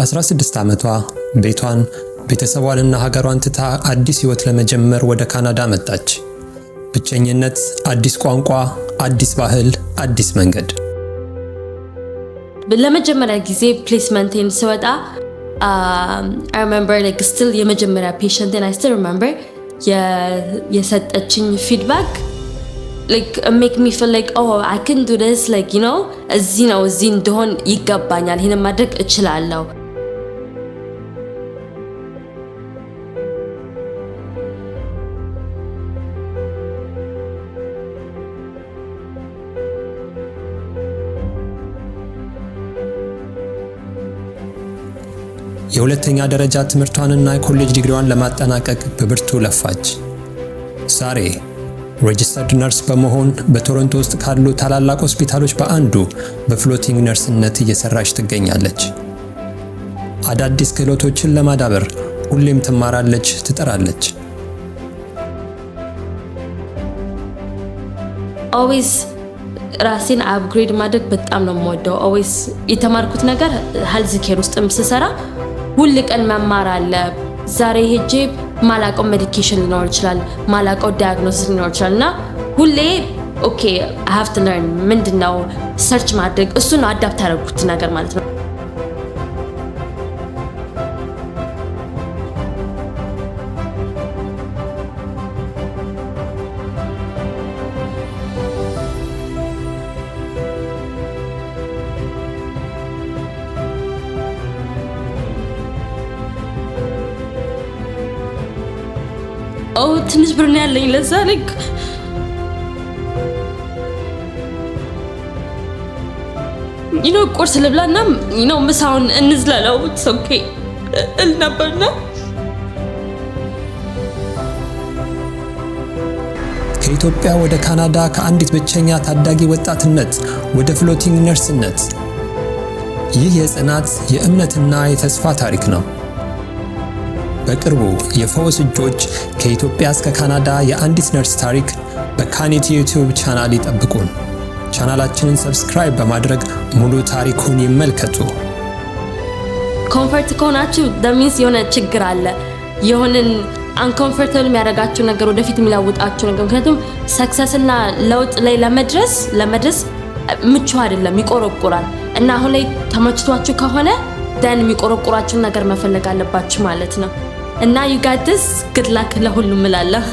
በ16 ዓመቷ ቤቷን ቤተሰቧንና ሀገሯን ትታ አዲስ ህይወት ለመጀመር ወደ ካናዳ መጣች። ብቸኝነት፣ አዲስ ቋንቋ፣ አዲስ ባህል፣ አዲስ መንገድ። ለመጀመሪያ ጊዜ ፕሌስመንቴን ስወጣ I remember like still የመጀመሪያ patient and I still remember የሰጠችኝ feedback like make me feel like oh I can do this like you know እዚህ እንደሆን ይገባኛል ይሄን ማድረግ እችላለሁ። የሁለተኛ ደረጃ ትምህርቷንና የኮሌጅ ዲግሪዋን ለማጠናቀቅ በብርቱ ለፋች። ዛሬ ሬጂስተርድ ነርስ በመሆን በቶሮንቶ ውስጥ ካሉ ታላላቅ ሆስፒታሎች በአንዱ በፍሎቲንግ ነርስነት እየሰራች ትገኛለች። አዳዲስ ክህሎቶችን ለማዳበር ሁሌም ትማራለች፣ ትጥራለች። always ራሴን አፕግሬድ ማድረግ በጣም ነው የምወደው። always የተማርኩት ነገር ሄልዝ ኬር ውስጥም ስሰራ ሁሉ ቀን መማር አለ። ዛሬ ሄጄ ማላቀው ሜዲኬሽን ሊኖር ይችላል፣ ማላቀው ዳያግኖሲስ ሊኖር ይችላልና ሁሌ ኦኬ I have to learn ምንድነው ሰርች ማድረግ እሱን አዳፕት አደረኩት ነገር ማለት ነው። ትንሽ ብር ነው ያለኝ ለዛ ልክ ቁርስ ልብላና ምሳውን እንዝላለው ኦኬ ነበርና ከኢትዮጵያ ወደ ካናዳ ከአንዲት ብቸኛ ታዳጊ ወጣትነት ወደ ፍሎቲንግ ነርስነት። ይህ የጽናት የእምነትና የተስፋ ታሪክ ነው። በቅርቡ የፈውስ እጆች ከኢትዮጵያ እስከ ካናዳ የአንዲት ነርስ ታሪክ በካኒቲ ዩቲዩብ ቻናል ይጠብቁን። ቻናላችንን ሰብስክራይብ በማድረግ ሙሉ ታሪኩን ይመልከቱ። ኮምፎርት ከሆናችሁ ደሚስ የሆነ ችግር አለ፣ የሆነን አንኮምፎርታብል የሚያደርጋችሁ ነገር ወደፊት የሚላውጣችሁ ነገር። ምክንያቱም ሰክሰስ እና ለውጥ ላይ ለመድረስ ምቹ አይደለም፣ ይቆረቁራል። እና አሁን ላይ ተመችቷችሁ ከሆነ ደን የሚቆረቁራችሁ ነገር መፈለግ አለባችሁ ማለት ነው። እና you got this good luck ለሁሉም እላለሁ።